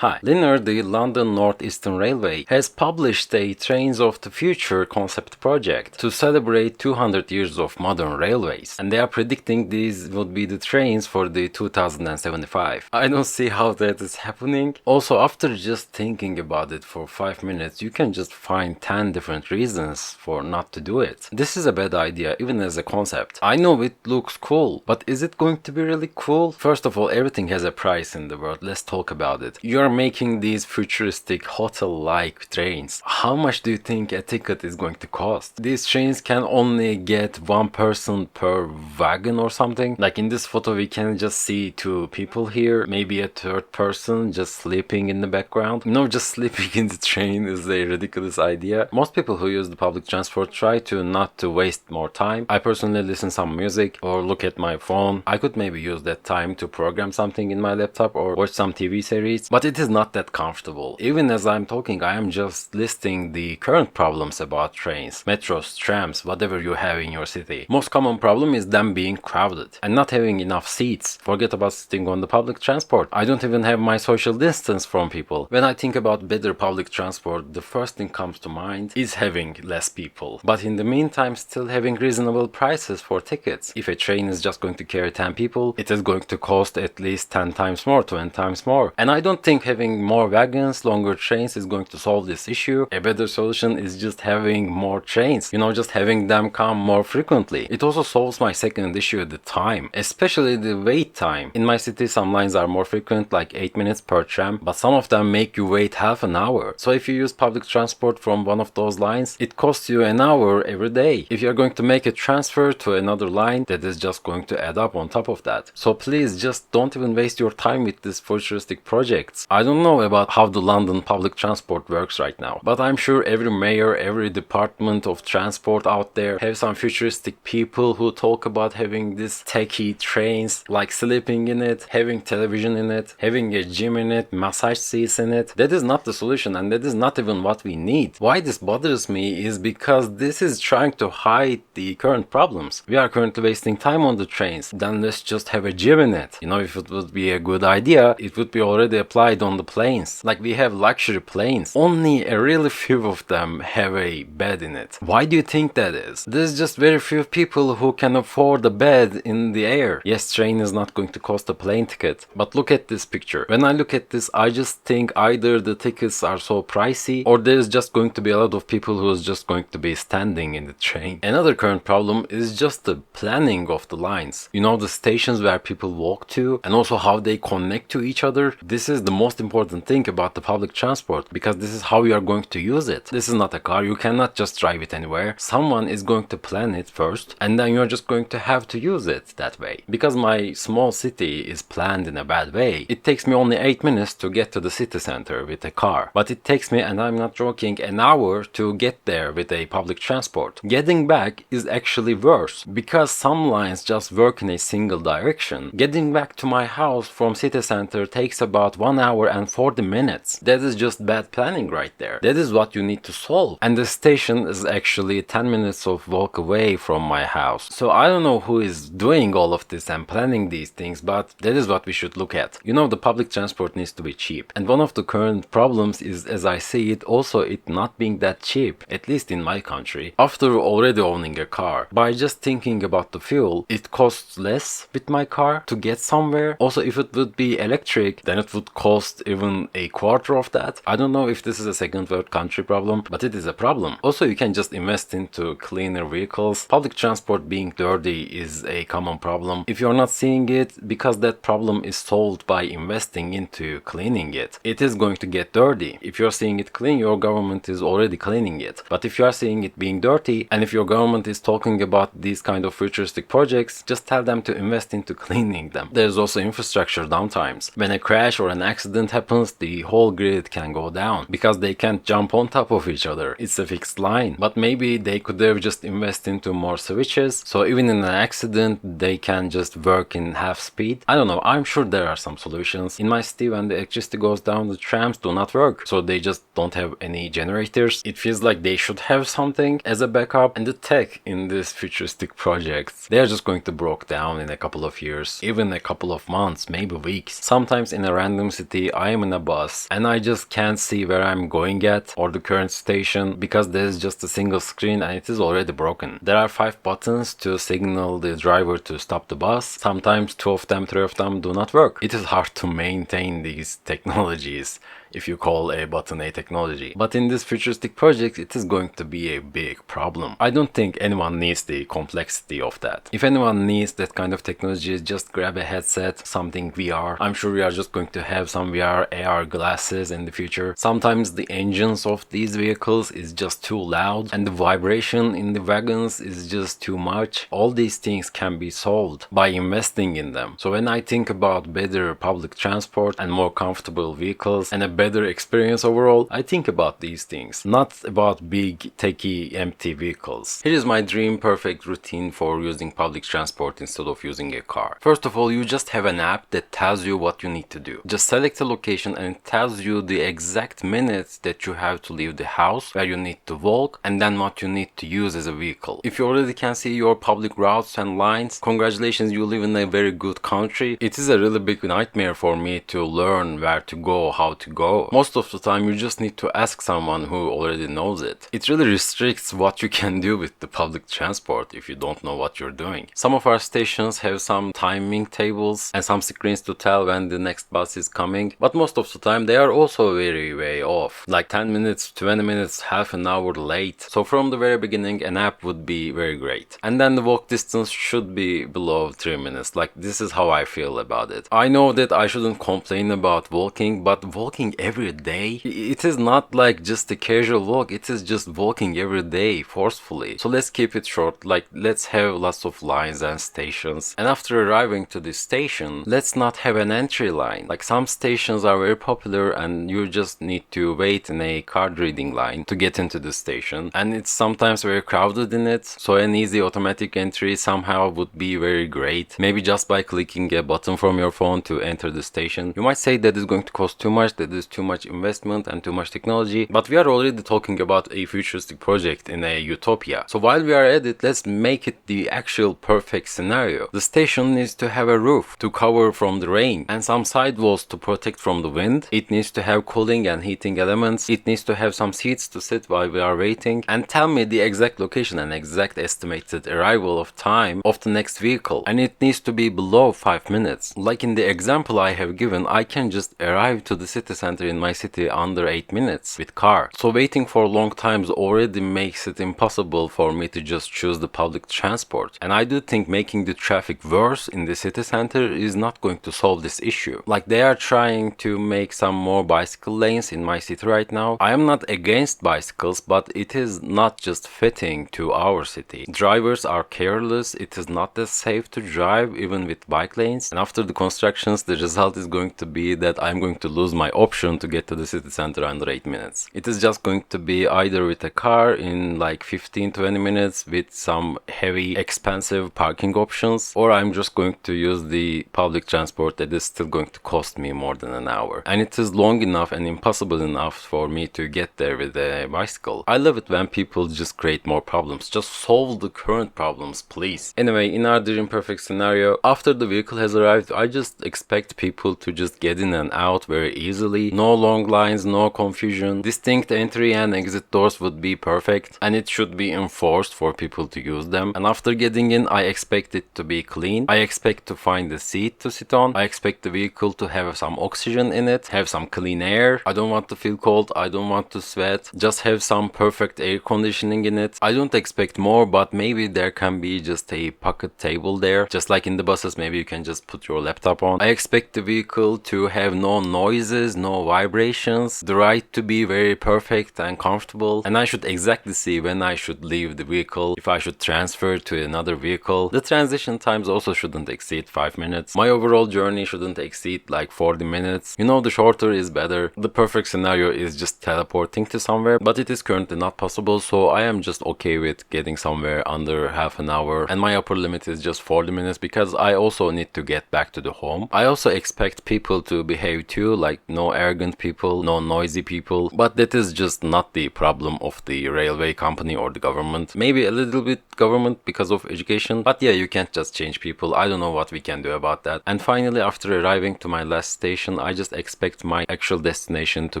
Hi. LNER, the London North Eastern Railway, has published a Trains of the Future concept project to celebrate 200 years of modern railways, and they are predicting these would be the trains for the 2075. I don't see how that is happening. Also, after just thinking about it for 5 minutes, you can just find 10 different reasons for not to do it. This is a bad idea, even as a concept. I know it looks cool, but is it going to be really cool? First of all, everything has a price in the world. Let's talk about it. You're making these futuristic hotel-like trains. How much do you think a ticket is going to cost? These trains can only get one person per wagon or something. Like in this photo, we can just see two people here, maybe a third person just sleeping in the background. No, just sleeping in the train is a ridiculous idea. Most people who use the public transport try to not to waste more time. I personally listen some music or look at my phone. I could maybe use that time to program something in my laptop or watch some TV series, but it is not that comfortable. Even as I'm talking, I am just listing the current problems about trains, metros, trams, whatever you have in your city. Most common problem is them being crowded and not having enough seats. Forget about sitting on the public transport. I don't even have my social distance from people. When I think about better public transport, the first thing comes to mind is having less people. But in the meantime, still having reasonable prices for tickets. If a train is just going to carry 10 people, it is going to cost at least 10 times more, 20 times more. And I don't think having more wagons, longer trains is going to solve this issue. A better solution is just having more trains, just having them come more frequently. It also solves my second issue, the time, especially the wait time. In my city, some lines are more frequent, like 8 minutes per tram, but some of them make you wait half an hour. So if you use public transport from one of those lines, it costs you an hour every day. If you're going to make a transfer to another line, that is just going to add up on top of that. So please just don't even waste your time with these futuristic projects. I don't know about how the London public transport works right now, but I'm sure every mayor, every department of transport out there have some futuristic people who talk about having these techie trains, like sleeping in it, having television in it, having a gym in it, massage seats in it. That is not the solution, and that is not even what we need. Why this bothers me is because this is trying to hide the current problems. We are currently wasting time on the trains. Then let's just have a gym in it. If it would be a good idea, it would be already applied on the planes. Like we have luxury planes. Only a really few of them have a bed in it. Why do you think that is? There's just very few people who can afford a bed in the air. Yes, train is not going to cost a plane ticket, but look at this picture. When I look at this, I just think either the tickets are so pricey or there's just going to be a lot of people who's just going to be standing in the train. Another current problem is just the planning of the lines. The stations where people walk to and also how they connect to each other. This is the most important thing about the public transport, because this is how you are going to use it. This is not a car. You cannot just drive it anywhere. Someone is going to plan it first, and then you're just going to have to use it that way. Because my small city is planned in a bad way, it takes me only 8 minutes to get to the city center with a car. But it takes me, and I'm not joking, an hour to get there with a public transport. Getting back is actually worse, because some lines just work in a single direction. Getting back to my house from city center takes about 1 hour and 40 minutes. That is just bad planning right there. That is what you need to solve. And the station is actually 10 minutes of walk away from my house. So I don't know who is doing all of this and planning these things, but that is what we should look at. The public transport needs to be cheap. And one of the current problems is, as I see it, also it not being that cheap, at least in my country. After already owning a car, by just thinking about the fuel, it costs less with my car to get somewhere. Also, if it would be electric, then it would cost even a quarter of that. I don't know if this is a second world country problem, but it is a problem. Also, you can just invest into cleaner vehicles. Public transport being dirty is a common problem. If you're not seeing it, because that problem is solved by investing into cleaning it, it is going to get dirty. If you're seeing it clean, your government is already cleaning it. But if you are seeing it being dirty, and if your government is talking about these kind of futuristic projects, just tell them to invest into cleaning them. There's also infrastructure downtimes. When a crash or an accident happens, the whole grid can go down because they can't jump on top of each other. It's a fixed line. But maybe they could have just invest into more switches, so even in an accident they can just work in half speed. I don't know, I'm sure there are some solutions. In my city, when the electricity goes down, the trams do not work, so they just don't have any generators. It feels like they should have something as a backup, and the tech in this futuristic projects, they are just going to break down in a couple of years, even a couple of months, maybe weeks. Sometimes in a random city maybe I am in a bus and I just can't see where I'm going at or the current station because there's just a single screen and it is already broken. There are 5 buttons to signal the driver to stop the bus. Sometimes 2 of them, 3 of them do not work. It is hard to maintain these technologies if you call a button a technology. But in this futuristic project, it is going to be a big problem. I don't think anyone needs the complexity of that. If anyone needs that kind of technology, just grab a headset, something VR. I'm sure we are just going to have some VR, AR glasses in the future. Sometimes the engines of these vehicles is just too loud and the vibration in the wagons is just too much. All these things can be solved by investing in them. So when I think about better public transport and more comfortable vehicles and a better experience overall, I think about these things, not about big, techie, empty vehicles. Here is my dream perfect routine for using public transport instead of using a car. First of all, you just have an app that tells you what you need to do. Just select a location and it tells you the exact minutes that you have to leave the house, where you need to walk, and then what you need to use as a vehicle. If you already can see your public routes and lines, congratulations, you live in a very good country. It is a really big nightmare for me to learn where to go, how to go. Most of the time you just need to ask someone who already knows it. It really restricts what you can do with the public transport if you don't know what you're doing. Some of our stations have some timing tables and some screens to tell when the next bus is coming, but most of the time they are also very way off, like 10 minutes, 20 minutes, half an hour late. So from the very beginning an app would be very great. And then the walk distance should be below 3 minutes. Like, this is how I feel about it. I know that I shouldn't complain about walking, but walking every day, it is not like just a casual walk, it is just walking every day forcefully. So let's keep it short, like let's have lots of lines and stations, and after arriving to the station, let's not have an entry line. Like, some stations are very popular and you just need to wait in a card reading line to get into the station, and it's sometimes very crowded in it, so an easy automatic entry somehow would be very great, maybe just by clicking a button from your phone to enter the station. You might say that is going to cost too much, that is too much investment and too much technology, but we are already talking about a futuristic project in a utopia. So while we are at it, let's make it the actual perfect scenario. The station needs to have a roof to cover from the rain and some sidewalls to protect from the wind. It needs to have cooling and heating elements. It needs to have some seats to sit while we are waiting, and tell me the exact location and exact estimated arrival of time of the next vehicle, and it needs to be below 5 minutes. Like in the example I have given, I can just arrive to the city center in my city under 8 minutes with car. So waiting for long times already makes it impossible for me to just choose the public transport. And I do think making the traffic worse in the city center is not going to solve this issue. Like, they are trying to make some more bicycle lanes in my city right now. I am not against bicycles, but it is not just fitting to our city. Drivers are careless, it is not as safe to drive even with bike lanes, and after the constructions the result is going to be that I'm going to lose my option to get to the city center under 8 minutes. It is just going to be either with a car in like 15-20 minutes with some heavy expensive parking options, or I'm just going to use the public transport that is still going to cost me more than an hour. And it is long enough and impossible enough for me to get there with a bicycle. I love it when people just create more problems. Just solve the current problems, please. Anyway, in our dream perfect scenario, after the vehicle has arrived, I just expect people to just get in and out very easily. No long lines, no confusion. Distinct entry and exit doors would be perfect, and it should be enforced for people to use them. And after getting in, I expect it to be clean. I expect to find a seat to sit on. I expect the vehicle to have some oxygen in it, have some clean air. I don't want to feel cold, I don't want to sweat. Just have some perfect air conditioning in it. I don't expect more, but maybe there can be just a pocket table there. Just like in the buses, maybe you can just put your laptop on. I expect the vehicle to have no noises, no vibrations, the ride to be very perfect and comfortable, and I should exactly see when I should leave the vehicle, if I should transfer to another vehicle. The transition times also shouldn't exceed 5 minutes. My overall journey shouldn't exceed like 40 minutes. You know, the shorter is better. The perfect scenario is just teleporting to somewhere, but it is currently not possible, so I am just okay with getting somewhere under half an hour, and my upper limit is just 40 minutes because I also need to get back to the home. I also expect people to behave too, like no arrogant people, no noisy people, but that is just not the problem of the railway company or the government. Maybe a little bit government because of education, but yeah, you can't just change people. I don't know what we can do about that. And finally, after arriving to my last station, London, I just expect my actual destination to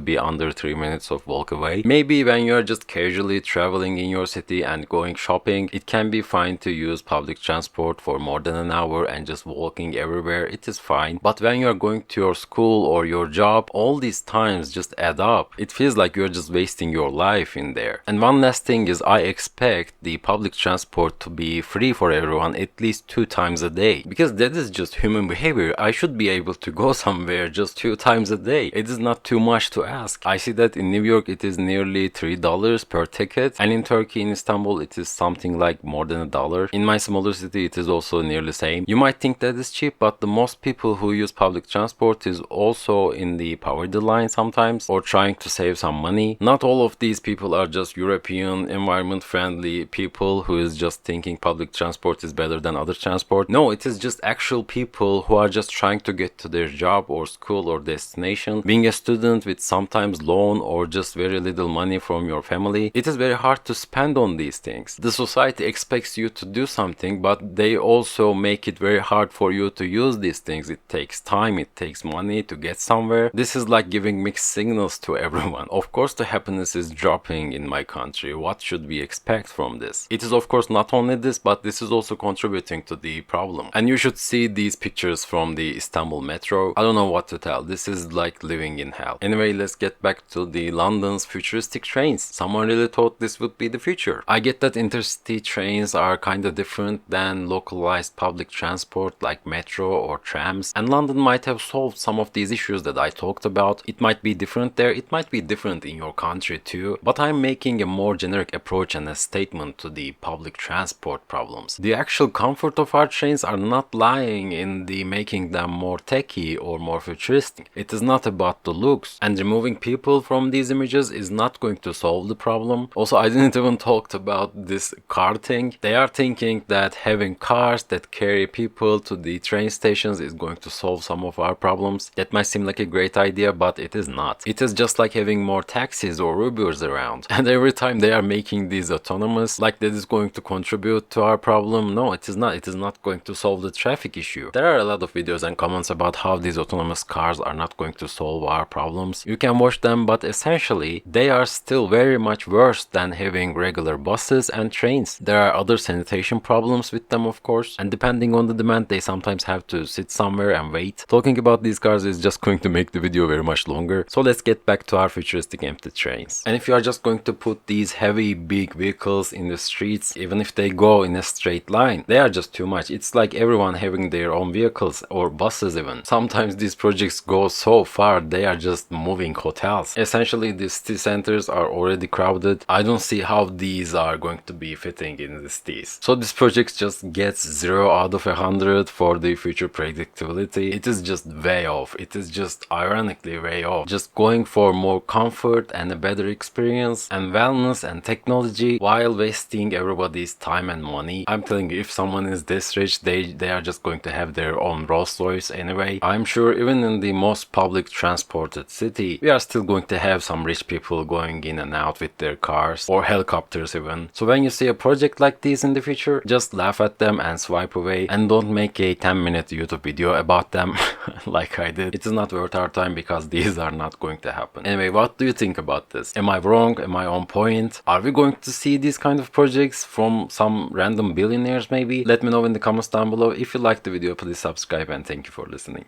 be under 3 minutes of walk away. Maybe when you're just casually traveling in your city and going shopping, it can be fine to use public transport for more than an hour and just walking everywhere. It is fine. But when you're going to your school or your job, all these times just add up. It feels like you're just wasting your life in there. And one last thing is, I expect the public transport to be free for everyone at least 2 times a day, because that is just human behavior. I should be able to go somewhere just 2 times a day. It is not too much to ask. I see that in New York it is nearly $3 per ticket, and in Turkey, in Istanbul, it is something like more than $1. In my smaller city it is also nearly same. You might think that is cheap, but the most people who use public transport is also in the poverty line sometimes, or trying to save some money. Not all of these people are just European environment friendly people who is just thinking public transport is better than other transport. No, it is just actual people who are just trying to get to their job or school or destination. Being a student with sometimes loan or just very little money from your family, it is very hard to spend on these things. The society expects you to do something, but they also make it very hard for you to use these things. It takes time, it takes money to get somewhere. This is like giving mixed signals to everyone. Of course the happiness is dropping in my country. What should we expect from this? It is of course not only this, but this is also contributing to the problem. And you should see these pictures from the Istanbul metro. I don't know what to tell. This is like living in hell. Anyway, let's get back to the London's futuristic trains. Someone really thought this would be the future. I get that intercity trains are kinda different than localized public transport like metro or trams, and London might have solved some of these issues that I talked about. It might be different there, it might be different in your country too, but I'm making a more generic approach and a statement to the public transport problems. The actual comfort of our trains are not lying in the making them more techy or more futuristic. It is not about the looks, and removing people from these images is not going to solve the problem. Also, I didn't even talk about this car thing. They are thinking that having cars that carry people to the train stations is going to solve some of our problems. That might seem like a great idea, but it is not. It is just like having more taxis or Ubers around. And every time they are making these autonomous, like that is going to contribute to our problem. No, it is not. It is not going to solve the traffic issue. There are a lot of videos and comments about how these autonomous cars are not going to solve our problems. You can watch them, but essentially they are still very much worse than having regular buses and trains. There are other sanitation problems with them, of course, and depending on the demand, they sometimes have to sit somewhere and wait. Talking about these cars is just going to make the video very much longer, so let's get back to our futuristic empty trains. And if you are just going to put these heavy big vehicles in the streets, even if they go in a straight line, they are just too much. It's like everyone having their own vehicles or buses even. Sometimes these projects go so far, they are just moving hotels. Essentially, the city centers are already crowded. I don't see how these are going to be fitting in the cities. So this project just gets 0 out of 100 for the future predictability. It is just way off. It is just ironically way off. Just going for more comfort and a better experience and wellness and technology while wasting everybody's time and money. I'm telling you, if someone is this rich, they are just going to have their own Rolls Royce anyway. I'm sure even in the most public transported city, we are still going to have some rich people going in and out with their cars or helicopters even. So when you see a project like this in the future, just laugh at them and swipe away, and don't make a 10-minute YouTube video about them like I did. It is not worth our time because these are not going to happen. Anyway, what do you think about this? Am I wrong? Am I on point? Are we going to see these kind of projects from some random billionaires maybe? Let me know in the comments down below. If you liked the video, please subscribe, and thank you for listening.